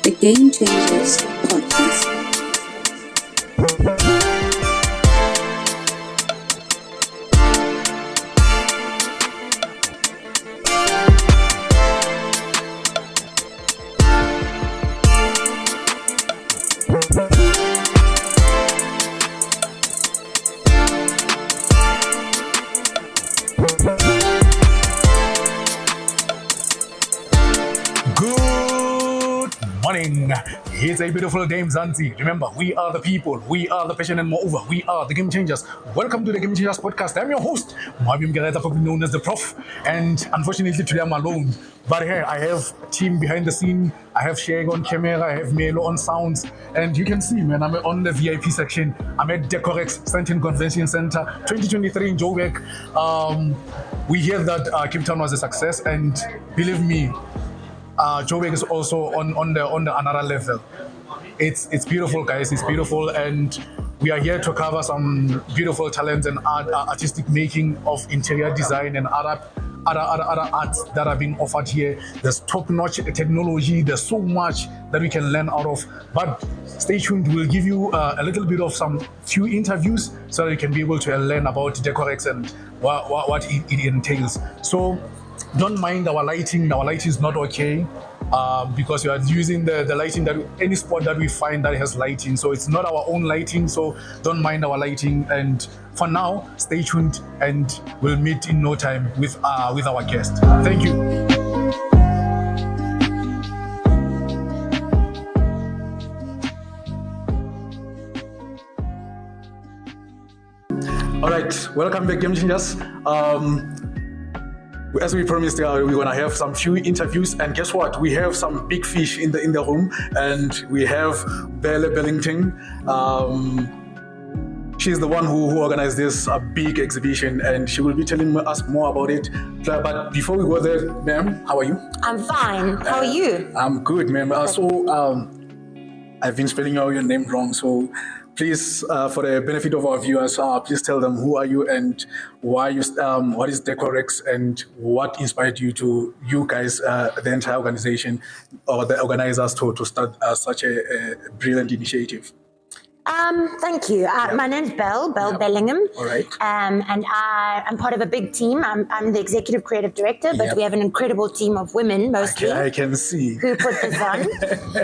the Game Changers podcast. It's a beautiful day, Mzansi. Remember, we are the people, we are the passion, and moreover, we are the Game Changers. Welcome to the Game Changers podcast. I'm your host, Mwabim Gareta, probably known as the Prof. And unfortunately, today I'm alone. But here, I have a team behind the scene. I have Shag on camera, I have Melo on sounds. And you can see, man, I'm on the VIP section. I'm at Decorex, Sandton Convention Center, 2023 in Joburg. We hear that Cape Town was a success, and believe me, Joburg is also on the another level. It's beautiful, guys. It's beautiful, and we are here to cover some beautiful talents and artistic making of interior design and other arts that are being offered here. There's top-notch technology. There's so much that we can learn out of. But stay tuned. We'll give you a little bit of some few interviews so that you can be able to learn about Decorex and what it entails. So don't mind our lighting. Our lighting is not okay because we are using the lighting that any spot that we find that has lighting. So it's not our own lighting. So don't mind our lighting. And for now, stay tuned, and we'll meet in no time with our guest. Thank you. All right, welcome back, Game Changers. As we promised, we're gonna have some few interviews, and guess what? We have some big fish in the room, and we have Bielle Bellingham. She's the one who organized this big exhibition, and she will be telling us more about it. But before we go there, ma'am, how are you? I'm fine. How are you? I'm good, ma'am. I've been spelling out your name wrong, so please, for the benefit of our viewers, please tell them who are you and why you, what is Decorex and what inspired you guys, the entire organization or the organizers to start such a brilliant initiative. Thank you. My name's Bielle Bellingham. All right. And I'm part of a big team. I'm the executive creative director, but we have an incredible team of women, mostly. I can see. Who put this on.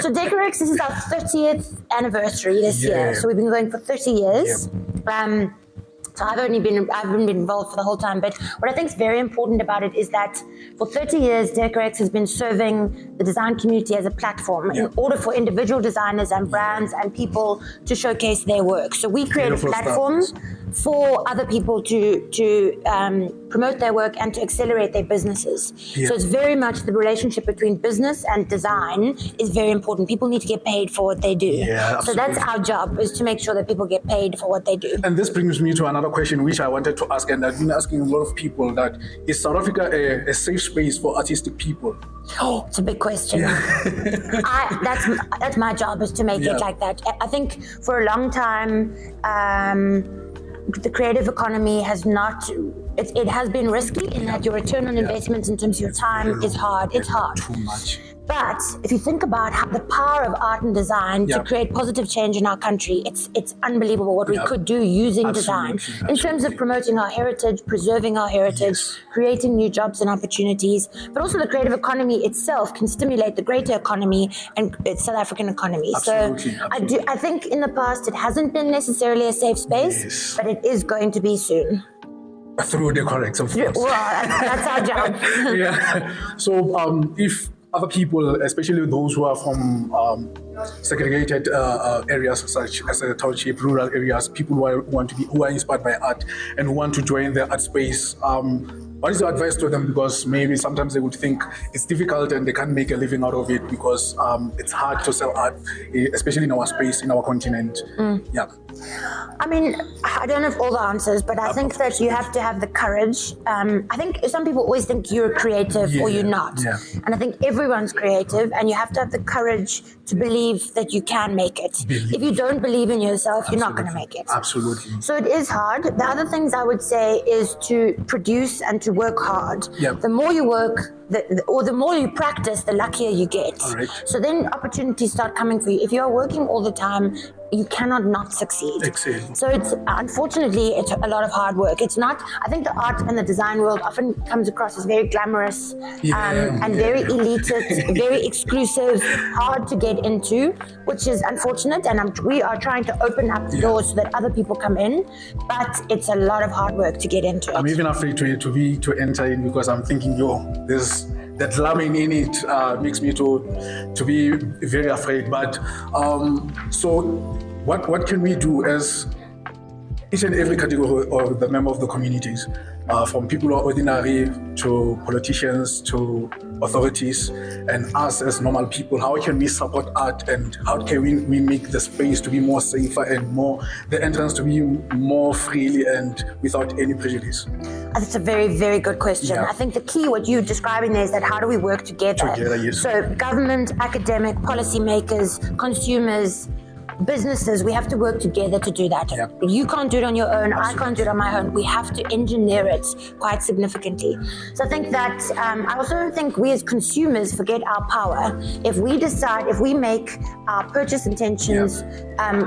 So Decorex, this is our 30th anniversary this year. So we've been going for 30 years. Yep. So I haven't been involved for the whole time, but what I think is very important about it is that for 30 years, Decorex has been serving the design community as a platform in order for individual designers and brands and people to showcase their work. So we create a platform for other people to promote their work and to accelerate their businesses. So it's very much the relationship between business and design is very important. People need to get paid for what they do. So that's our job, is to make sure that people get paid for what they do. And this brings me to another question which I wanted to ask, and I've been asking a lot of people, that is South Africa a safe space for artistic people? Oh, it's a big question. That's my job, is to make it like that. I think for a long time, the creative economy has not, it has been risky in that your return on investment in terms of your time is hard. It's hard. Too much. But if you think about the power of art and design to create positive change in our country, it's unbelievable what we could do using design in terms of promoting our heritage, preserving our heritage, creating new jobs and opportunities. But also the creative economy itself can stimulate the greater economy and South African economy. Absolutely. I think in the past it hasn't been necessarily a safe space, but it is going to be soon. Through Decorex, of course. Well, that's our job. So if other people, especially those who are from segregated areas such as a township, rural areas, people who are inspired by art and who want to join the art space, what is your advice to them? Because maybe sometimes they would think it's difficult and they can't make a living out of it because it's hard to sell art, especially in our space, in our continent. I mean, I don't have all the answers, but I think that you have to have the courage. I think some people always think you're creative or you're not. And I think everyone's creative, and you have to have the courage to believe that you can make it. If you don't believe in yourself, you're not going to make it. Absolutely. So it is hard. The other things I would say is to produce and to work hard. The more you work, or the more you practice, the luckier you get. All right. So then opportunities start coming for you. If you are working all the time, you cannot not succeed. Excellent. So it's unfortunately it's a lot of hard work. It's not. I think the art and the design world often comes across as very glamorous and very elitist, very exclusive, hard to get into, which is unfortunate. And we are trying to open up the doors so that other people come in, but it's a lot of hard work to get into it. I'm even afraid to enter in because I'm thinking, there's that glamour in it makes me to be very afraid. But so what can we do as each and every category of the member of the communities, from people who are ordinary to politicians to authorities and us as normal people? How can we support art, and how can we make the space to be more safer and more the entrance to be more freely and without any prejudice? That's a very, very good question. Yeah. I think the key, what you're describing there, is that how do we work together? Yes. So government, academic, policymakers, consumers, businesses, we have to work together to do that. Yeah. You can't do it on your own. I can't do it on my own. We have to engineer it quite significantly. So I think that I also don't think we as consumers forget our power. If we decide, if we make our purchase intentions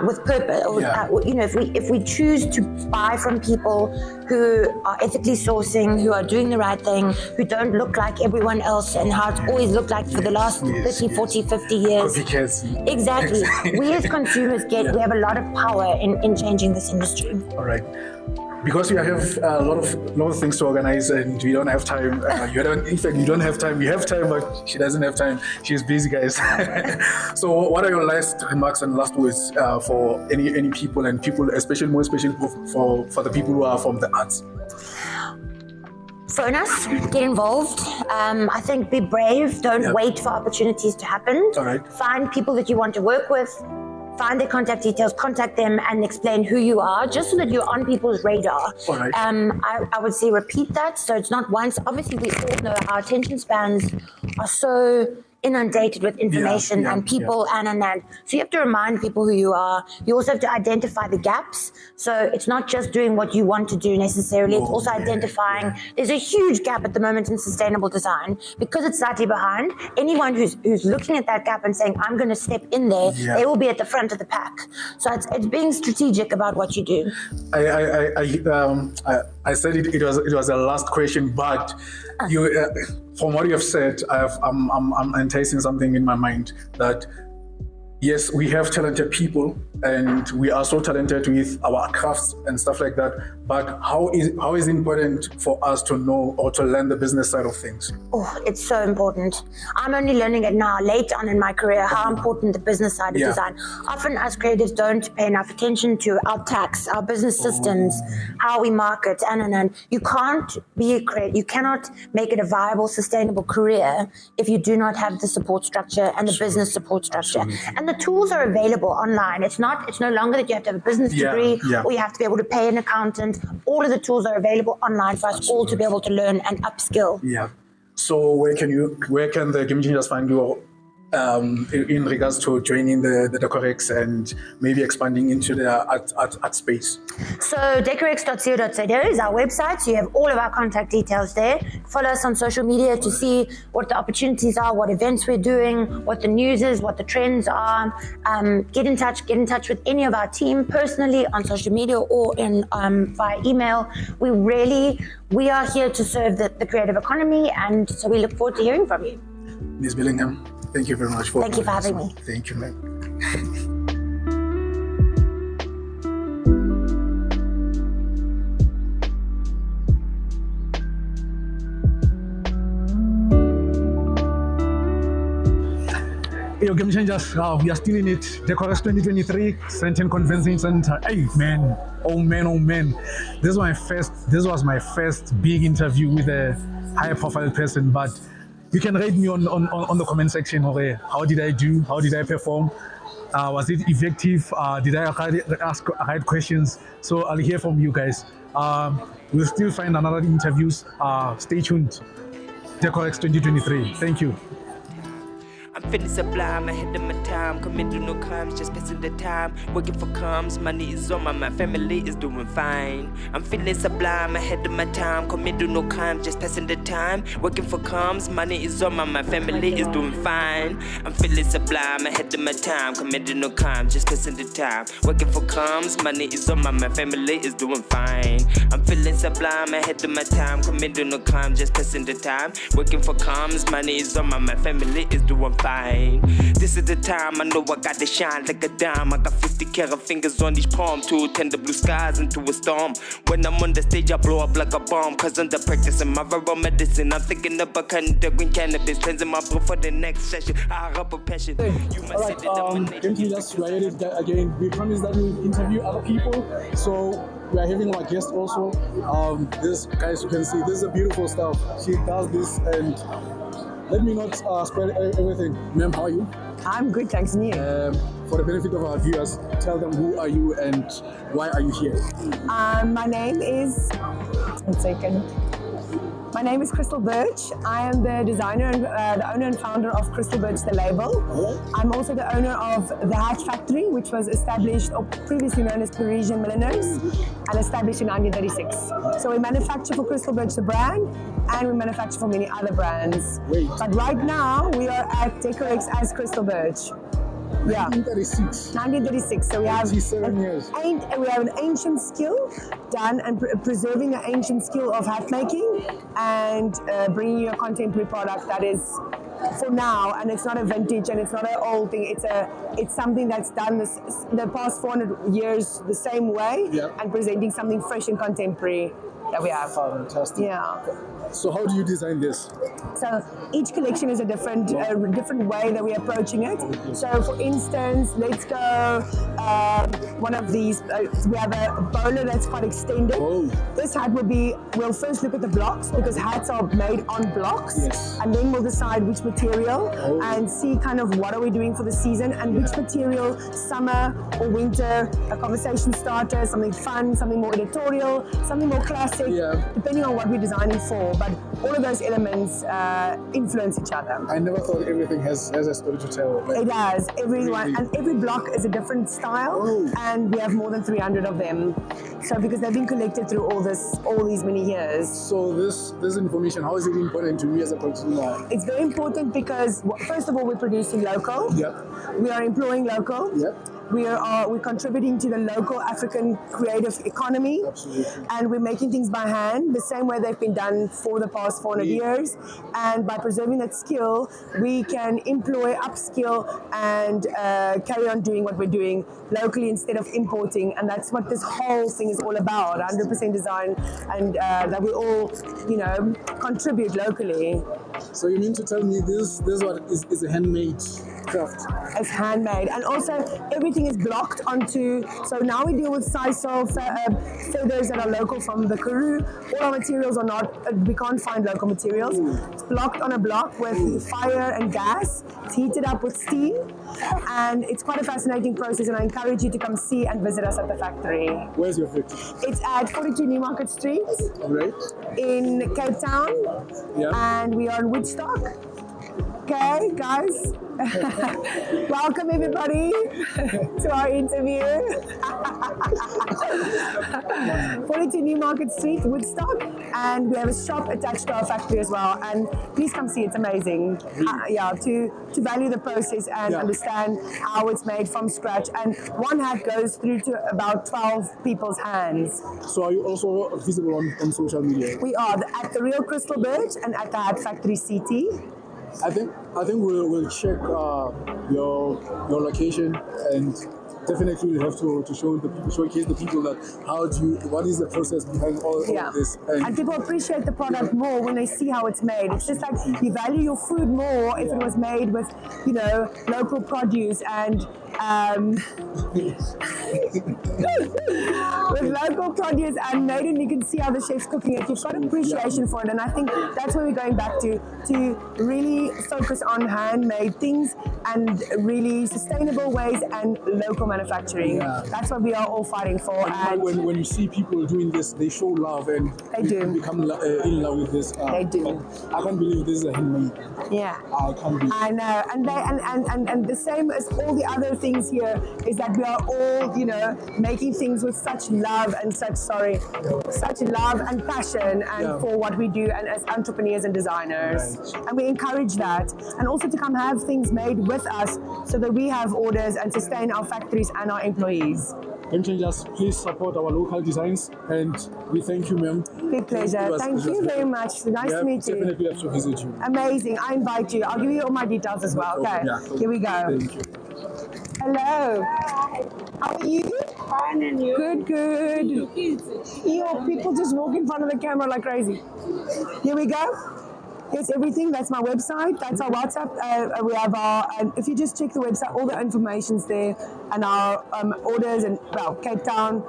with purpose, or if we choose to buy from people who are ethically sourcing, who are doing the right thing, who don't look like everyone else and how it's always looked like for the last 30, 40, 50 years. Exactly. We as consumers we have a lot of power in changing this industry. All right. Because we have a lot of things to organize and we don't have time. You don't have time. We have time, but she doesn't have time. She's busy, guys. So what are your last remarks and last words for any people and people, more especially for the people who are from the arts? Phone us, get involved. I think be brave. Don't wait for opportunities to happen. All right. Find people that you want to work with. Find their contact details, contact them and explain who you are, just so that you're on people's radar. All right. I would say repeat that. So it's not once. Obviously, we all know our attention spans are so inundated with information and people and. So you have to remind people who you are. You also have to identify the gaps. So it's not just doing what you want to do necessarily. It's also identifying. There's a huge gap at the moment in sustainable design because it's slightly behind. Anyone who's looking at that gap and saying, I'm going to step in there, they will be at the front of the pack. So it's being strategic about what you do. I said it was a last question, but you from what you have said, I'm enticing something in my mind that yes, we have talented people and we are so talented with our crafts and stuff like that. But how is it important for us to know or to learn the business side of things? Oh, it's so important. I'm only learning it now, late on in my career, how important the business side of design. Often us creatives don't pay enough attention to our tax, our business systems, how we market, and. You can't be a creative. You cannot make it a viable, sustainable career if you do not have the support structure and the business support structure. And the tools are available online. It's no longer that you have to have a business degree or you have to be able to pay an accountant. All of the tools are available online for us all to be able to learn and upskill. Yeah. So where can the Game Changers find you in regards to joining the Decorex and maybe expanding into the art space? So decorex.co.za is our website. So you have all of our contact details there. Follow us on social media to see what the opportunities are, what events we're doing, what the news is, what the trends are. Get in touch with any of our team personally on social media or via email. We are here to serve the creative economy, and so we look forward to hearing from you. Ms. Bellingham, thank you very much for having me. Thank you, ma'am. Yo, Game Changers, we are still in it. Decorex 2023, Sandton Convention Center. Hey, man. Oh, man. This was my first big interview with a high-profile person, but you can rate me on the comment section. Okay, how did I do? How did I perform? Was it effective? Did I ask right questions? So I'll hear from you guys. We'll still find another interviews. Stay tuned. Decorex 2023. Thank you. I'm feeling sublime, ahead of my time. Committing no crimes, just passing the time. Working for crumbs, money is on my family is doing fine. I'm feeling sublime, ahead of my time. Committing no crimes, just passing the time. Working for crumbs, money is on my family is doing fine. I'm feeling sublime, ahead of my time. Committing no crimes, just passing the time. Working for crumbs, money is on my family is doing fine. I'm feeling sublime, ahead of my time. Committing no crime, just passing the time. Working for crumbs, money is on my family is doing fine. This is the time I know I got to shine like a dime. I got 50 carat fingers on each palm to turn the blue skies into a storm. When I'm on the stage, I blow up like a bomb. Cause under practicing my viral medicine, I'm thinking about green cannabis, cleansing my blood for the next session. I have a passion. You must Alright, can you just write it again? We promise that we'll interview other people. So we are having our guest also. This, guys, you can see, this is a beautiful stuff. She does this, and let me not spoil everything. Ma'am, how are you? I'm good, thanks, and you? For the benefit of our viewers, tell them who are you and why are you here? My name is, one second. My name is Crystal Birch. I am the designer and the owner and founder of Crystal Birch, the label. I'm also the owner of the Hat Factory, which was established, or previously known as Parisian Milliners, and established in 1936. So we manufacture for Crystal Birch, the brand, and we manufacture for many other brands. Wait. But right now, we are at Decorex as Crystal Birch. Yeah. 1936. 1936. So we have 27 years. We have an ancient skill done and preserving an ancient skill of hat making and bringing you a contemporary product that is for now, and it's not a vintage and it's not an old thing. It's something that's done the past 400 years the same way, and presenting something fresh and contemporary that we have. Fantastic. Yeah. So how do you design this? So each collection is a different way that we're approaching it. So for instance, let's go one of these. We have a bowler that's quite extended. Oh. This hat we'll first look at the blocks because hats are made on blocks. Yes. And then we'll decide which material and see kind of what are we doing for the season and which material, summer or winter, a conversation starter, something fun, something more editorial, something more classic, depending on what we're designing for. But all of those elements influence each other. I never thought everything has a story to tell. It has, everyone, Really? and every block is a different style, and we have more than 300 of them. So because they've been collected through all these many years. So this information, how is it important to me as a consumer? It's very important because first of all, we're producing local. Yep. We are employing local. Yep. We're contributing to the local African creative economy. Absolutely. And we're making things by hand the same way they've been done for the past 400 years. And by preserving that skill, we can employ, upskill, and carry on doing what we're doing locally instead of importing. And that's what this whole thing is all about, 100% design, and that we all, contribute locally. So you mean to tell me this what is a handmade craft? It's handmade, and also everything is blocked onto. So now we deal with sisal feathers that are local from the Karoo. All our materials are not. We can't find local materials. It's blocked on a block with fire and gas. It's heated up with steam, and it's quite a fascinating process. And I encourage you to come see and visit us at the factory. Where's your factory? It's at 42 Newmarket Street Right. in Cape Town, and we are in Woodstock. Okay, guys. Welcome everybody to our interview. 42 Newmarket Street, Woodstock, and we have a shop attached to our factory as well. And please come see; it's amazing. To value the process and understand how it's made from scratch. And one hat goes through to about 12 people's hands. So are you also visible on social media? We are at the Real Crystal Birch and at the Hat Factory CT. I think we'll check your location, and definitely we'll have to showcase the people that what is the process behind all of this. And people appreciate the product more when they see how it's made. It's just like you value your food more if it was made with, local produce and with local produce and made, and you can see how the chef's cooking it. You've got appreciation for it, and I think that's where we're going back to really focus on handmade things and really sustainable ways and local manufacturing. Yeah. That's what we are all fighting for. And When you see people doing this, they show love and They do. become in love with this. They do. I can't believe this is a handmade. yeah. I can't believe. I know, and the same as all the other things here is that we are all, you know, making things with such love and such love and passion and for what we do and as entrepreneurs and designers. Right. And we encourage that, and also to come have things made with us so that we have orders and sustain our factories and our employees. Game Changers, please support our local designs, and we thank you, ma'am. Big pleasure. Thank you very much. Nice to meet you. Definitely have to visit you. Amazing. I invite you. I'll give you all my details as well. Okay. Yeah. Here we go. Thank you. Hello. How are you? Fine, and you? Good, good. Yo, people just walk in front of the camera like crazy. Here we go. Here's everything. That's my website. That's our WhatsApp. We have our, and if you just check the website, all the information's there, and our orders and, well, Cape Town.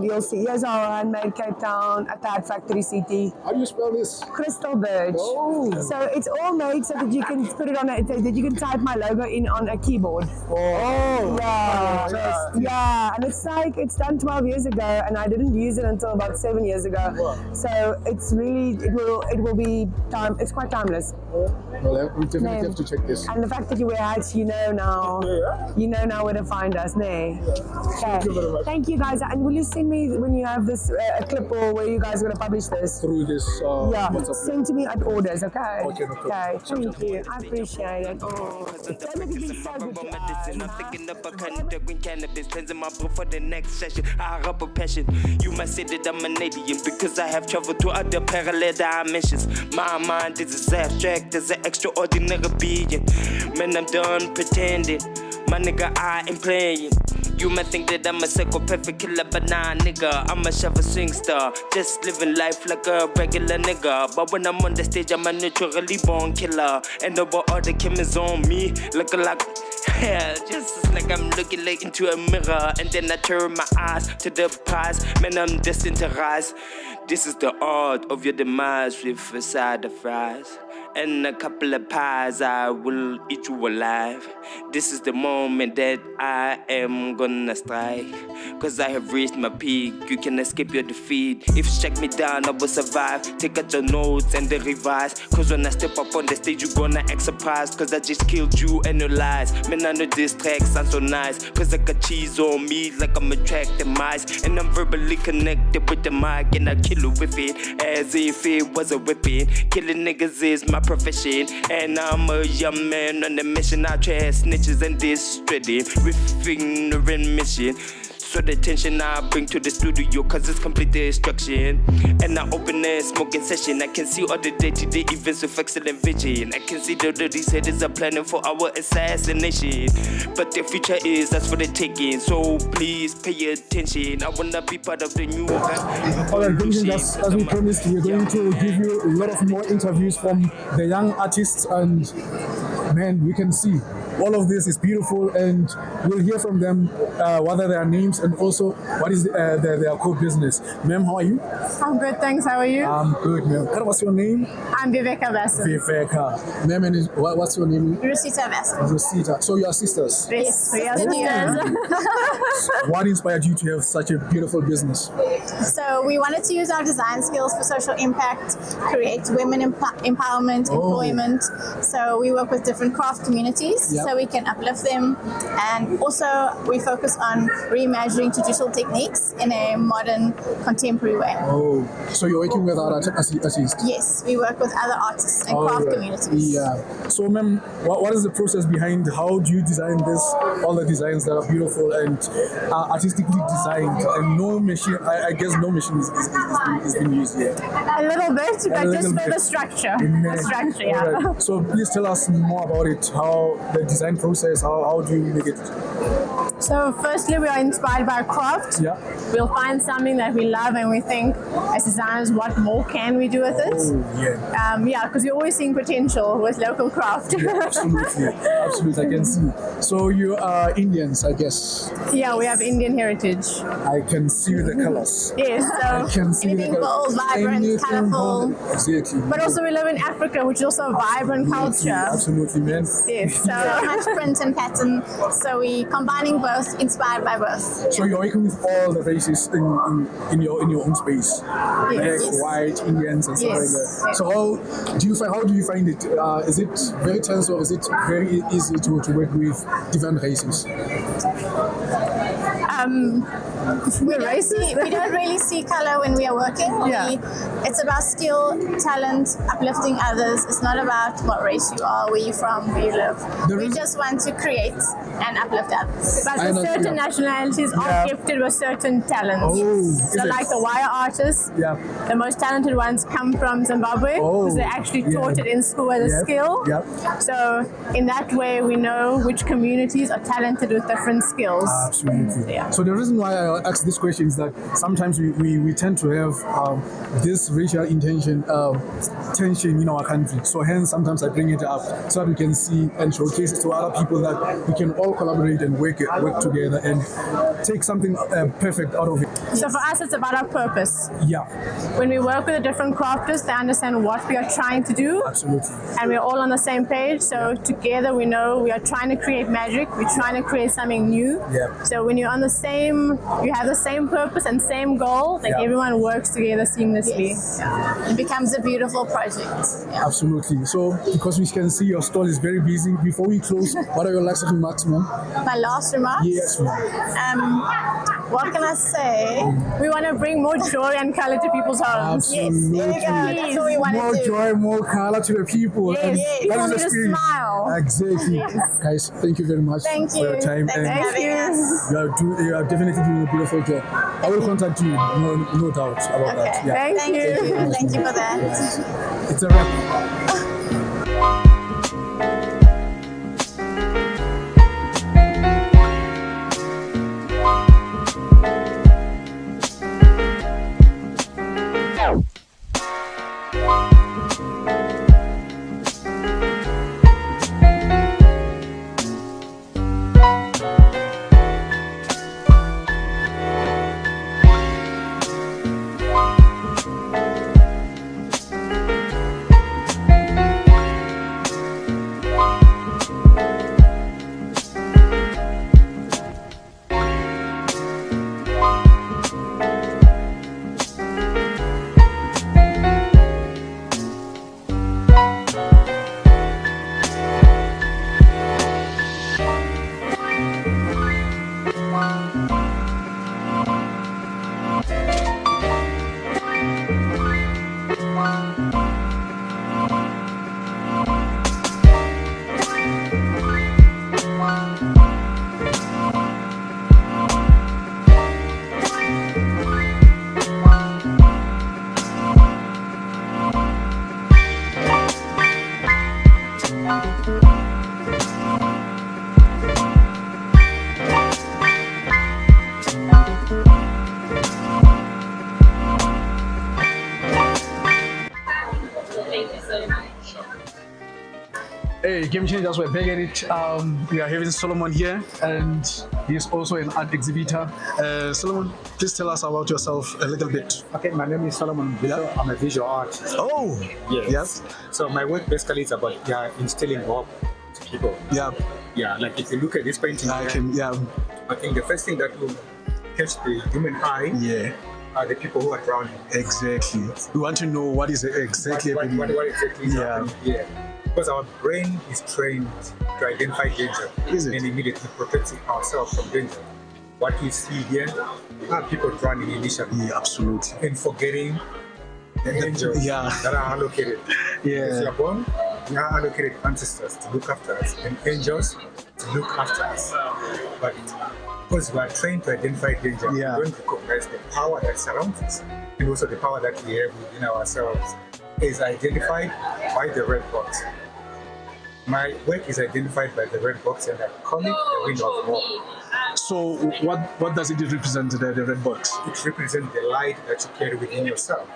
You'll see, here's our handmade Cape Town attached factory city. How do you spell this? Crystal Birch. Oh. So it's all made so that you can put it on that you can type my logo in on a keyboard. Oh. Yeah. And it's like, it's done 12 years ago, and I didn't use it until about 7 years ago. Wow. So it's really, it will be time. It's quite timeless. Well, we definitely have to check this. And the fact that you wear hats, you know now. You know now where to find us, nay. Okay. Thank you very much. Thank you guys. And will you send me when you have this a clip or where you guys are going to publish this? Through this. Yeah, WhatsApp. send to me at orders, okay? Okay, no problem. Okay, thank you. I appreciate it. Oh, that makes me so good to medicine. I'm thinking up a conduct when cannabis cleansing my blood for the next session. I rub a passion. You must say that I'm an alien because I have traveled to other parallel dimensions. My mind is as abstract as an extraordinary being. Man, I'm done pretending. My nigga, I ain't playing. You might think that I'm a psychopathic killer, but nah, nigga, I'm a chef, a swing star. Just living life like a regular nigga. But when I'm on the stage, I'm a naturally born killer. And over all the cameras on me, looking like, yeah, just like I'm looking like into a mirror. And then I turn my eyes to the prize. Man, I'm destined to rise. This is the art of your demise with a side of fries. And a couple of pies, I will eat you alive. This is the moment that I am gonna strike. Cause I have reached my peak, you can escape your defeat. If you strike me down, I will survive. Take out your notes and then revise. Cause when I step up on the stage, you gonna act surprised. Cause I just killed you and your lies. Man, I know this track sounds so nice. Cause I got cheese on me like I'm attracting mice. And I'm verbally connected with the mic, and I kill it with it as if it was a whipping. Killing niggas is my profession, and I'm a young man on a mission. I trash snitches and discredit with ignorant mission. So the tension I bring to the studio, cause it's complete destruction. And I open a smoking session. I can see all the day-to-day events with excellent vision. I can see that these haters are planning for our assassination. But the future is that's for the taking. So please pay attention. I wanna be part of the new Alright, as we promised, we're going to give you a lot of more interviews from the young artists, and man, we can see all of this is beautiful, and we'll hear from them what are their names and also what is their core business. Ma'am, how are you? I'm good, thanks. How are you? I'm good, ma'am. What's your name? I'm Viveka Bassett. Viveka. Ma'am, and what's your name? Rucita Bassett. Rucita. So you are sisters? Yes, we are sisters. What inspired you to have such a beautiful business? So we wanted to use our design skills for social impact, create women empowerment, employment. So we work with different craft communities so we can uplift them. And also we focus on reimagining traditional techniques in a modern, contemporary way. Oh, so you're working with other artists? Yes, we work with other artists and craft communities. Yeah. So, ma'am, what is the process behind how do you design this? All the designs that are beautiful and artistically designed, and no machine. I guess no machine is being used here. A little bit, but just for the structure. The structure, yeah. Right. So please tell us more about it. How the design process? How do you make it? So firstly, we are inspired by craft. Yeah. We'll find something that we love and we think as designers, what more can we do with it? Oh, yeah. Because we're always seeing potential with local craft. Yeah, absolutely. Absolutely, I can see. So you are Indians, I guess. Yeah, we have Indian heritage. I can see the colors. Yes, I can so see anything the bold, vibrant, colourful. Exactly. But also we live in Africa, which is also a vibrant culture. Absolutely, man. Yes, so much print and pattern. So we combining both both, inspired by both. So you're working with all the races in your own space, black, Yes. white, Indians, and stuff Yes. like that. So how do you find it? Is it very tense or is it very easy to work with different races? We don't really see color when we are working. Yeah. It's about skill, talent, uplifting others. It's not about what race you are, where you're from, where you live. We just want to create and uplift others. But I know, certain yeah. nationalities Yeah. are gifted with certain talents. Oh, So is like it? the wire artists, Yeah. the most talented ones come from Zimbabwe because they actually yeah. taught it in school as a Yep, skill. yep. So in that way, we know which communities are talented with different skills. Absolutely. Yeah. So the reason why I ask this question is that sometimes we tend to have this racial tension in our country. So hence sometimes I bring it up so that we can see and showcase to other people that we can all collaborate and work together and take something perfect out of it. So for us, it's about our purpose. Yeah, When we work with the different crafters, they understand what we are trying to do, absolutely. and we're all on the same page. So together, we know we are trying to create magic. We're trying to create something new. Yeah. So when you're on the same, you have the same purpose and same goal, then Yeah. everyone works together seamlessly. It becomes a beautiful project. Yeah. Absolutely. So because we can see your stall is very busy, before we close, what are your last remarks, ma'am? My last remarks. Yes, ma'am. What can I say? We want to bring more joy and color to people's homes. Yes, there we go. That's what we want More to do. joy, more color to the people. Yes, and yes. that People is the need to spirit. smile. Exactly. Guys, thank you very much Thank for you. your time. Thanks for and having us. you are definitely doing a beautiful job. I will contact you, no doubt about that. Okay. Yeah. Thank you. Thank you for that. It's a wrap. Hey, Game Changers, we're back at it. We are having Solomon here, and he's also an art exhibitor. Solomon, please tell us about yourself a little bit. Okay, my name is Solomon Bielle. I'm a visual artist. Oh, Yes. So my work basically is about instilling hope to people. yeah, Yeah, like if you look at this painting, I here, can, yeah, I think the first thing that will catch the human eye yeah, are the people who are drowning. exactly. We want to know what is exactly What happening. exactly is Yeah. happening here? Because our brain is trained to identify danger Is it? and immediately protect ourselves from danger. What we see here are people drowning initially Yeah, absolutely. and forgetting the angels Yeah. that are allocated. Yeah. As you are born, we are allocated ancestors to look after us and angels to look after us. But because we are trained to identify danger, Yeah. we don't recognize the power that surrounds us and also the power that we have within ourselves is identified by the red box. My work is identified by the red box and I call it the window of hope. So, what does it represent, the red box? It represents the light that you carry within yourself.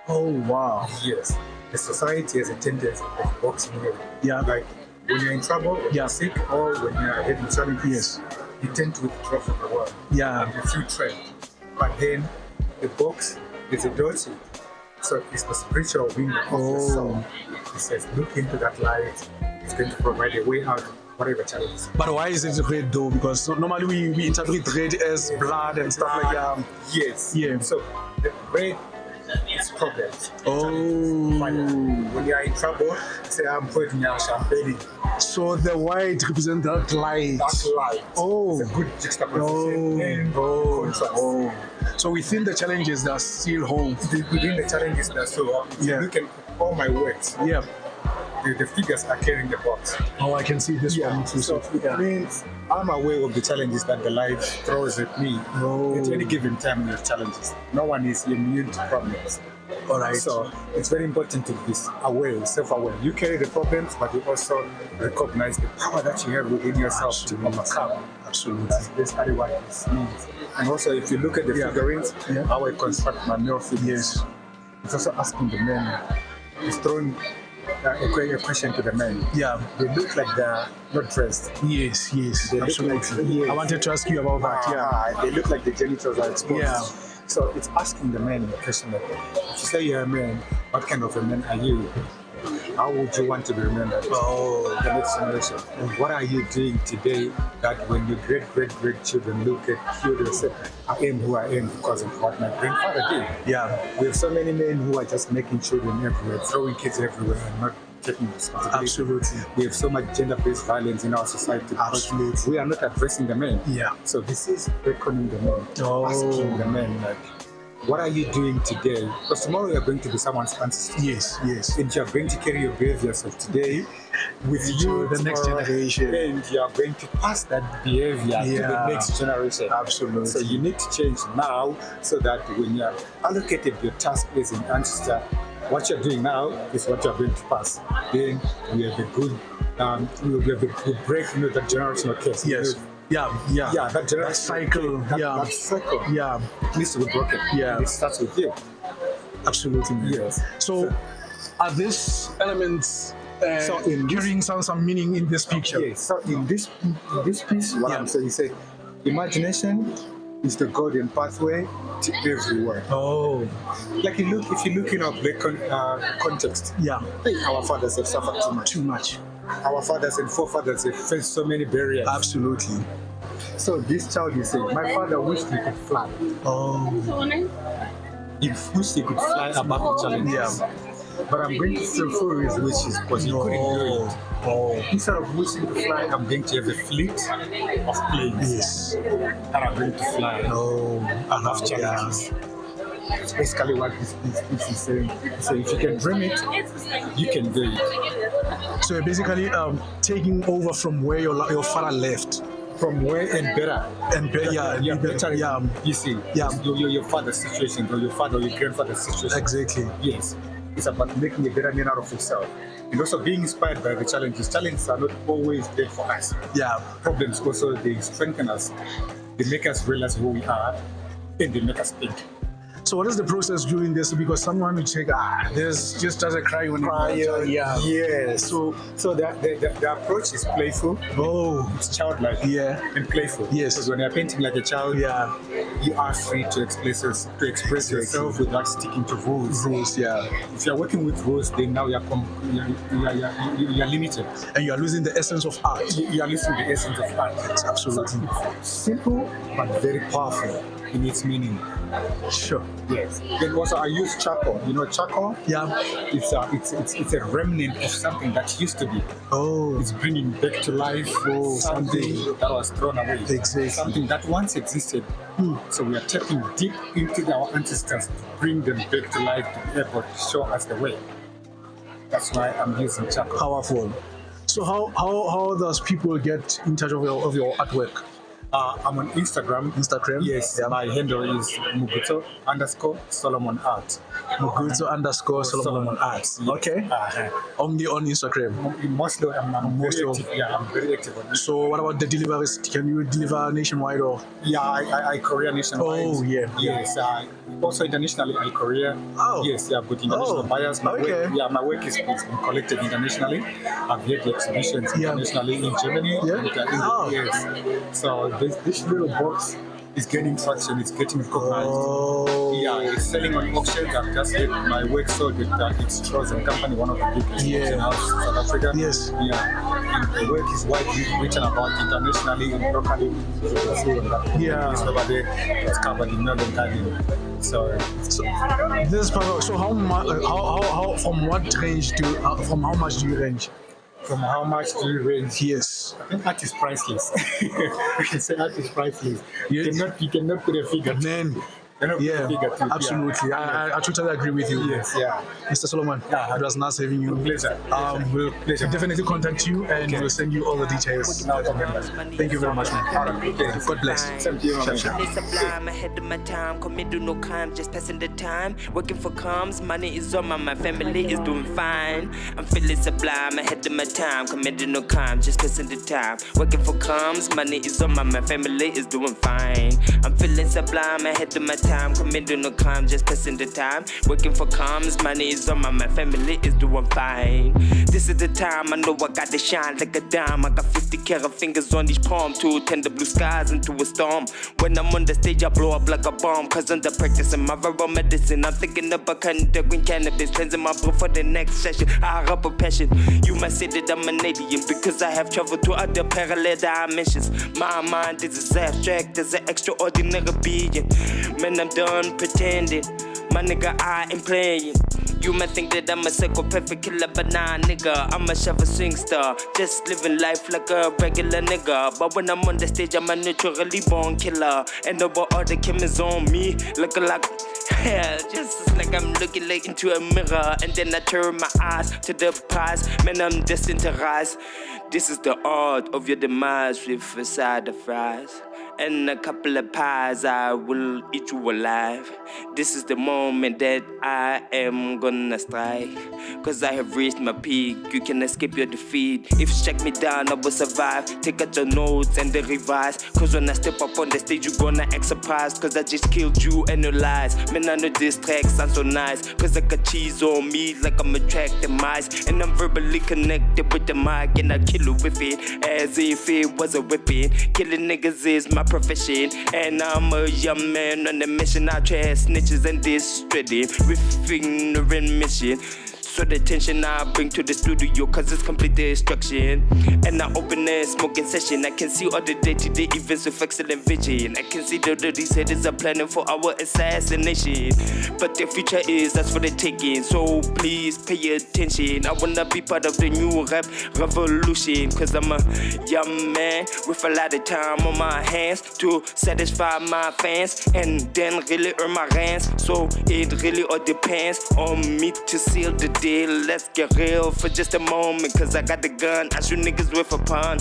Oh, wow. Yes, the society has a tendency of boxing you. Yeah. Like when you're in trouble, when Yeah. you're sick, or when you're having challenges, Yes. you tend to withdraw from the world. Yeah. And you feel trapped. But then the box is a door to it. So it's the spiritual window of the soul. It says, look into that light. It's going to provide a way out whatever challenges. But why is it red though? Because normally we interpret red as blood and stuff like that. Yes. Yeah. So the red is problems. Oh. When you are in trouble, say I'm putting your champagne. So the white represents that light. That light. Oh. It's a good juxtaposition and contrast. So within the challenges, there's still hope. Within the challenges, that's so. If you look at all my works, Yeah. the figures are carrying the box. Oh, I can see this one too. So it means I'm aware of the challenges that the life throws at me. At any given time, we have challenges. No one is immune to problems. All right. So it's very important to be aware, self-aware. You carry the problems, but you also recognize the power that you have within yourself to overcome. Absolutely. That's basically what this means. And also, if you look at the figurines, how I construct my male figures, it's also asking the men. It's throwing a question to the men. Yeah. They look like they're not dressed. Yes, They absolutely. look like, yes. I wanted to ask you about that. Yeah. They look like the genitals are exposed. Yeah. So it's asking the man a question like, if you say you're a man, what kind of a man are you? How would you want to be remembered? Oh. The next generation. And what are you doing today that when your great-great-great-children look at you, they say, I am who I am because of what my grandfather did. Yeah. We have so many men who are just making children everywhere, throwing kids everywhere and not taking responsibility. Absolutely. We have so much gender-based violence in our society. Absolutely. We are not addressing the men. Yeah. So this is reckoning the men, asking the men, like, what are you doing today? Because tomorrow you're going to be someone's ancestor. Yes. And you're going to carry your behaviors of today with you, the next tomorrow, generation. and you're going to pass that behavior to the next generation. Absolutely. So you need to change now so that when you're allocated your task as an ancestor, what you're doing now is what you're going to pass. Then we have a good, we have a good break, the generational curse. Yes. Yeah, that cycle. That cycle. Yeah. Needs to be broken. Yeah. And it starts with you. Absolutely. Yes. So are these elements carrying some meaning in this picture? Yes. So in this piece, what I'm saying is, imagination is the golden pathway to everywhere. Oh. Like if you look in our black context, our fathers have suffered too much. Our fathers and forefathers have faced so many barriers. Absolutely. So this child is saying, my father wished he could fly. Oh. He wished he could fly above the challenges. Yeah. But I'm going to fulfill his wishes because he couldn't do it. Oh. Instead of wishing to fly, I'm going to have a fleet of planes. Yes. And I'm going to fly. Oh. I have challenges. That's basically what this piece is saying. So if you can dream it, you can do it. So you're basically taking over from where your father left. From where and better. And better, better. You see, your father's situation or your father or your grandfather's situation. Exactly. Yes. It's about making a better man out of yourself. And also being inspired by the challenges. Challenges are not always there for us. Yeah. Problems also, they strengthen us. They make us realize who we are and they make us think. So what is the process during this? Because someone will check, there's just does a cry when Yeah. Yes. So the approach is playful. Oh. It's childlike. Yeah. And playful. Yes. Because when you're painting like a child, you are free to express yourself without sticking to rules. If you're working with rules, then now you're limited. And you are losing the essence of art. You are losing the essence of art. Absolutely. So it's simple but very powerful in its meaning. Sure. Yes. Then also I use charcoal. You know charcoal? Yeah. It's a remnant of something that used to be. Oh. It's bringing back to life something that was thrown away. Exactly. Something that once existed. So we are tapping deep into our ancestors to bring them back to life to be able to show us the way. That's why I'm using charcoal. Powerful. So how does people get in touch of your artwork? I'm on Instagram. Yes, my handle is Mugutso _Solomon Art. Mugutso _Solomon Art. Yes. Okay. Only on Instagram. Mostly, I'm very active. Yeah, I'm very active on Instagram. So what about the deliveries? Can you deliver nationwide or? Yeah, I courier nationwide. Oh, yeah. Yes, also internationally, I courier. Oh. Yes, I've got international buyers. My work is being collected internationally. I've had exhibitions internationally in Germany. Yeah. Yes. So this little box it's getting traction, it's getting recognized. Oh. Yeah, it's selling on auctions. I've just had my work sold with its Trojan company, one of the biggest auction houses in South Africa. Yes. Yeah, and the work is widely written about internationally and locally. So you can see on that. Yeah. It's over there. It's covered in Northern Garden. So this is perfect. So how much? How from what range from how much do you range? from how much do you range? Yes. I think art is priceless. We can say art is priceless. Yes. You cannot put a figure. Man. Yeah, absolutely. I totally agree with you. Yes, yeah. Mr. Solomon, it was nice having you. Pleasure. We'll definitely contact you and we'll send you all the details. Thank you very much, man. God bless. Same to you, man. Feeling sublime, ahead of my time, committing no crime, just passing the time. Working for comes, money is on my family is doing fine. I'm feeling sublime, ahead of my time, committing no crime, just passing the time. Working for comes, money is on my family is doing fine. I'm feeling sublime, ahead of my time, committing no crime, just passing the time. Working for comes, money is on my family is doing fine. This is the time, I know I got to shine like a dime. I got 50 carat fingers on each palm to turn the blue skies into a storm. When I'm on the stage, I blow up like a bomb. Cause under practicing my viral medicine, I'm thinking about conducting cannabis, cleansing my blood for the next session. I have a passion. You might say that I'm an alien because I have traveled to other parallel dimensions. My mind is as abstract as an extraordinary being. Man, I'm done pretending. My nigga, I ain't playing. You might think that I'm a psychopathic killer, but nah, nigga, I'm a shovel swing star. Just living life like a regular nigga. But when I'm on the stage, I'm a naturally born killer. And about all the cameras on me, looking like, yeah, just like I'm looking like into a mirror. And then I turn my eyes to the past. Man, I'm destined to rise. This is the art of your demise with a side of fries. And a couple of pies, I will eat you alive. This is the moment that I am gonna strike. Cause I have reached my peak, you can escape your defeat. If you check me down, I will survive. Take out your notes and then revise. Cause when I step up on the stage, you gonna act surprised. Cause I just killed you and your lies. Man, I know this track sounds so nice. Cause I got cheese on me like I'm attracting mice. And I'm verbally connected with the mic, and I kill you with it as if it was a whipping. Killing niggas is my profession, and I'm a young man on a mission. I trash snitches and distracted with ignorant mission. So the tension I bring to the studio, cause it's complete destruction. And I open a smoking session. I can see all the day-to-day events with excellent vision. I can see that these haters are planning for our assassination. But the future is us for the taking, so please pay attention. I wanna be part of the new rap revolution. Cause I'm a young man with a lot of time on my hands to satisfy my fans and then really earn my rents. So it really all depends on me to seal the deal. Let's get real for just a moment, cause I got the gun, I shoot niggas with a pun.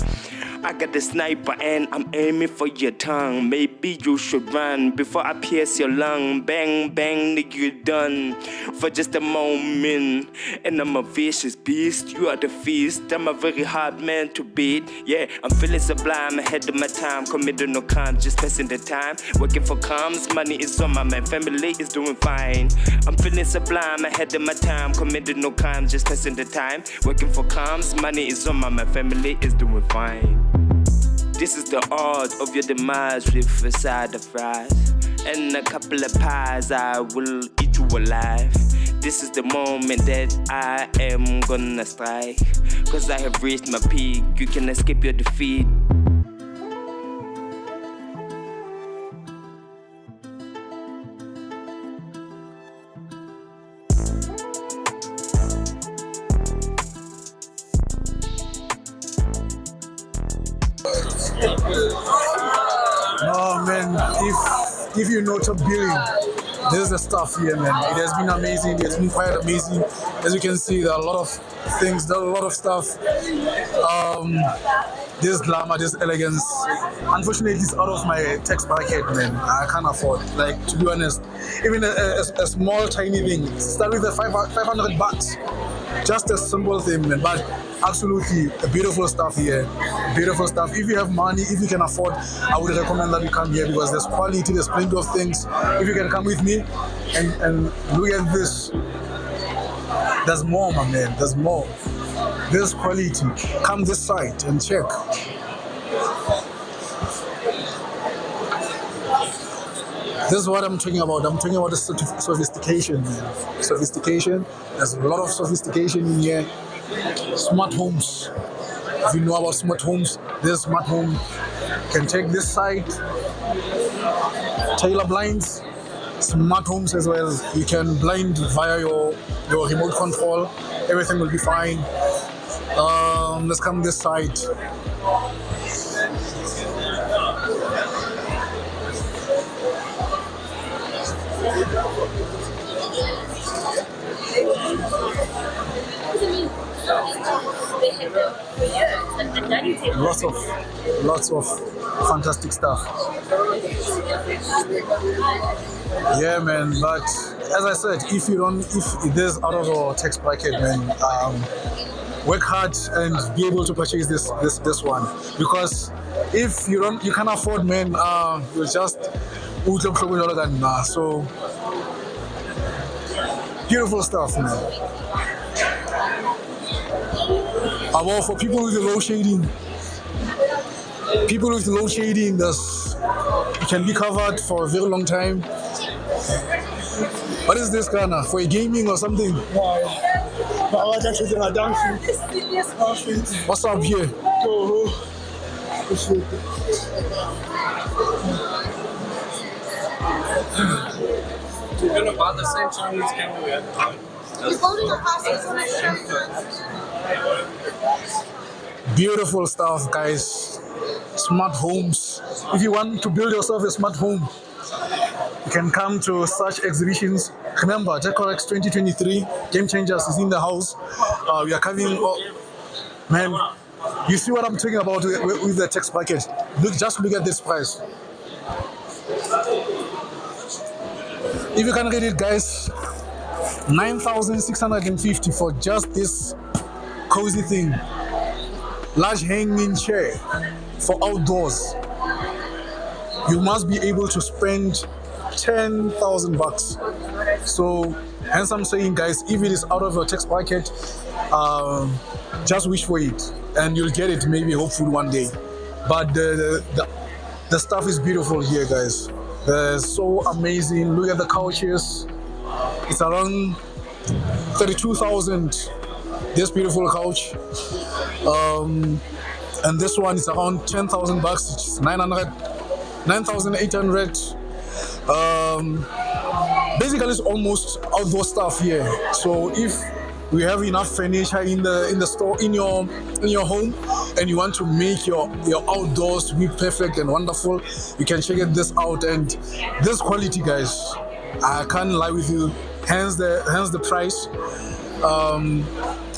I got the sniper and I'm aiming for your tongue. Maybe you should run before I pierce your lung. Bang, bang, nigga, you done for just a moment. And I'm a vicious beast, you are the feast. I'm a very hard man to beat. Yeah, I'm feeling sublime, ahead of my time. Committing no crimes, just passing the time. Working for comes, money is on my man. Family is doing fine. I'm feeling sublime, ahead of my time. Committing no crimes, just passing the time. Working for comes, money is on my man. Family is doing fine. This is the art of your demise with a side of fries and a couple of pies, I will eat you alive. This is the moment that I am gonna strike. Cause I have reached my peak, you can escape your defeat. Oh man, if you know top billing, this is the stuff here, man. It has been amazing. It's been quite amazing. As you can see, there are a lot of things, there are a lot of stuff. This glamour, this elegance. Unfortunately, it's out of my tax bracket, man. I can't afford. Like, to be honest, even a small, tiny thing. Start with the 500 bucks. Just a simple thing, man. But absolutely beautiful stuff here. Beautiful stuff. If you have money, if you can afford, I would recommend that you come here because there's quality, there's plenty of things. If you can come with me and look at this, there's more, my man. There's more. There's quality. Come this side and check. This is what I'm talking about. I'm talking about the sophistication, man. Sophistication. There's a lot of sophistication in here. Smart homes. If you know about smart homes, this smart home can take this side, Taylor blinds, smart homes as well. You can blind via your remote control. Everything will be fine. Let's come this side. Lots of fantastic stuff. Yeah, man. But as I said, if it is out of your tax bracket, man, work hard and be able to purchase this one. Because if you can't afford, man, you just so beautiful stuff, man. Well, for people with the low shading, it can be covered for a very long time. What is this, Ghana? For a gaming or something? What's up here? About the same time as Beautiful stuff, guys. Smart homes. If you want to build yourself a smart home, you can come to such exhibitions. Remember, Decorex 2023 Game Changers is in the house. We are coming. Man, you see what I'm talking about with the tax package? Just look at this price. If you can read it, guys, 9,650 for just this cozy thing. Large hanging chair for outdoors. You must be able to spend 10,000 bucks. So, hence I'm saying, guys, if it is out of your tax bracket, just wish for it, and you'll get it. Maybe, hopefully, one day. But the stuff is beautiful here, guys. They're so amazing. Look at the couches. It's around 32,000. This beautiful couch. And this one is around 10,000 bucks. It's 9,800. Basically, it's almost outdoor stuff here. So if we have enough furniture in the store, in your home, and you want to make your outdoors to be perfect and wonderful, you can check this out. And this quality, guys, I can't lie with you. Hence the price.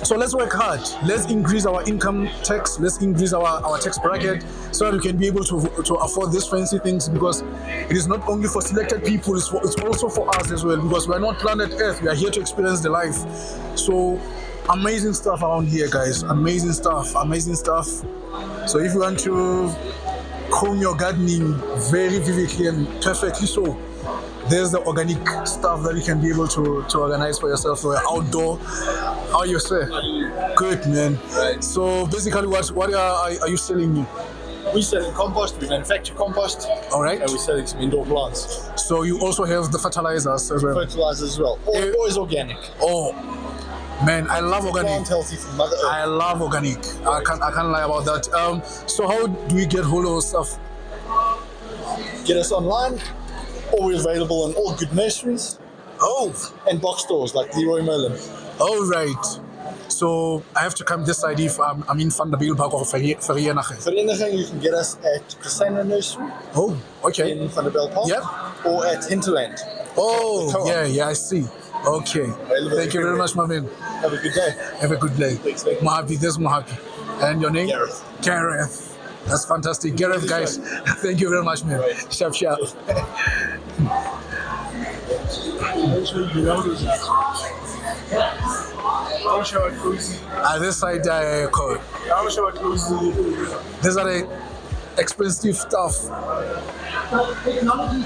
So let's work hard. Let's increase our income tax. Let's increase our tax bracket so that we can be able to afford these fancy things, because it is not only for selected people, it's also for us as well, because we're not planet Earth. We are here to experience the life. So amazing stuff around here, guys. Amazing stuff. So if you want to comb your gardening very vividly and perfectly so, there's the organic stuff that you can be able to organize for yourself for your outdoor. How you say? Good, man. Right. So basically, what are you selling? We're selling compost. We manufacture compost. All right. And we're selling some indoor plants. So you also have the fertilizers as well. Fertilizers as well. Always organic. Oh, man, I love organic. Plant healthy from Mother Earth. I love organic. I can't lie about that. So how do we get hold of our stuff? Get us online. Or we're available in all good nurseries. Oh. And box stores like Leroy Merlin. All right. So I have to come this side if I'm in Van der Bielle Park or Vereniging. Vereniging, you can get us at Crescendo Nursery. Oh, okay. In Van der Bielle Park. Yep. Or at Hinterland. Oh, yeah, I see. Okay. Thank you very much, my man. Have a good day. Have a good day. Thanks. Mohabi, this is Mohabi. And your name? Gareth. That's fantastic. Gareth, guys. Thank you very much, man. Right. Sharp. This side, code. These are the expensive stuff. Technology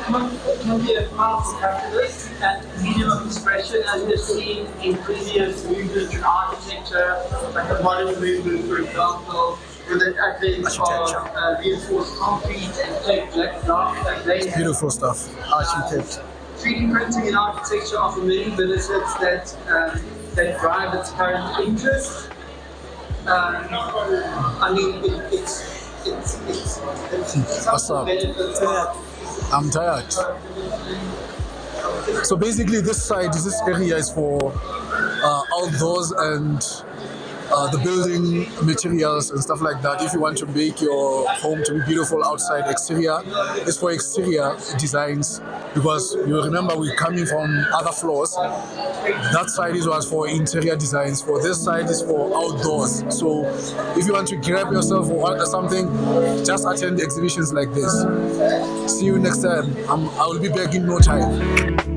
can be a powerful catalyst and medium of expression, as we've seen in previous movements in architecture, like the modern movement, for example, with an advent of reinforced concrete and plate black block and laser. Beautiful stuff. Architect. 3D printing and architecture offer many benefits that drive its current interest. I mean, it's What's up? I'm tired. So basically, this area is for outdoors and the building materials and stuff like that. If you want to make your home to be beautiful outside, exterior, it's for exterior designs, because you remember we're coming from other floors. That side was for interior designs. For this side is for outdoors. So if you want to grab yourself or something, just attend exhibitions like this. See you next time. I will be back in no time.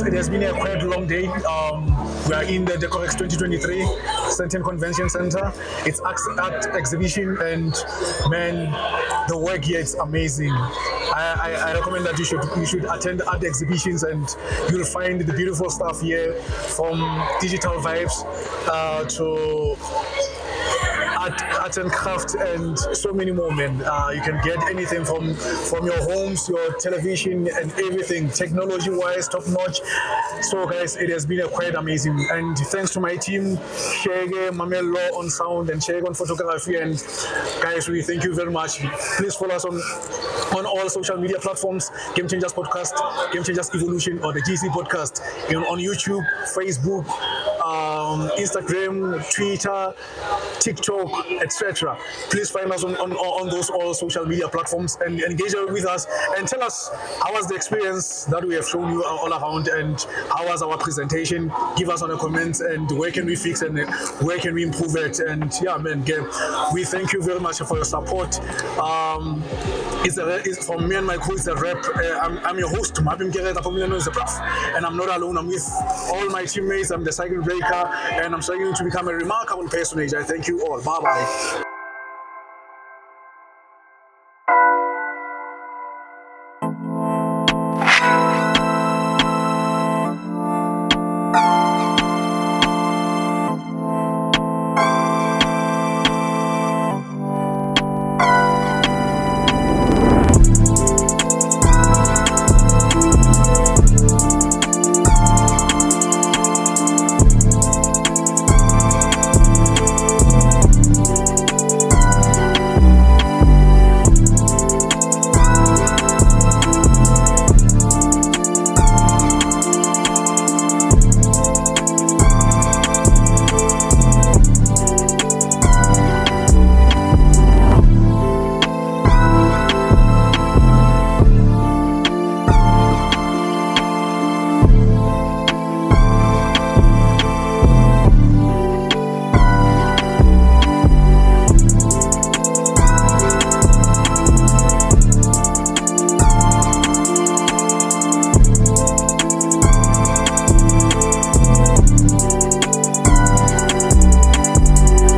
It has been a quite long day. We are in the Decorex 2023 Sandton Convention Center. It's art exhibition, and man, the work here is amazing. I recommend that you should attend art exhibitions, and you'll find the beautiful stuff here, from digital vibes to art and craft, and so many more, man. You can get anything from your homes, your television, and everything, technology-wise, top-notch. So, guys, it has been quite amazing. And thanks to my team, Shege, Mamelo on sound, and Shege on photography. And guys, we thank you very much. Please follow us on all social media platforms, Game Changers Podcast, Game Changers Evolution, or the GC Podcast, on YouTube, Facebook, Instagram, Twitter, TikTok, etc. Please find us on those all social media platforms and engage with us and tell us how was the experience that we have shown you all around, and how was our presentation. Give us on the comments, and where can we fix and where can we improve it. And yeah, man, we thank you very much for your support. It's from me and my crew. It's a rep. I'm your host, Mabim Gereta, popularly known as the Prof, and I'm not alone. I'm with all my teammates. I'm the cycle breaker, and I'm struggling to become a remarkable personage. I thank you all. Bye bye.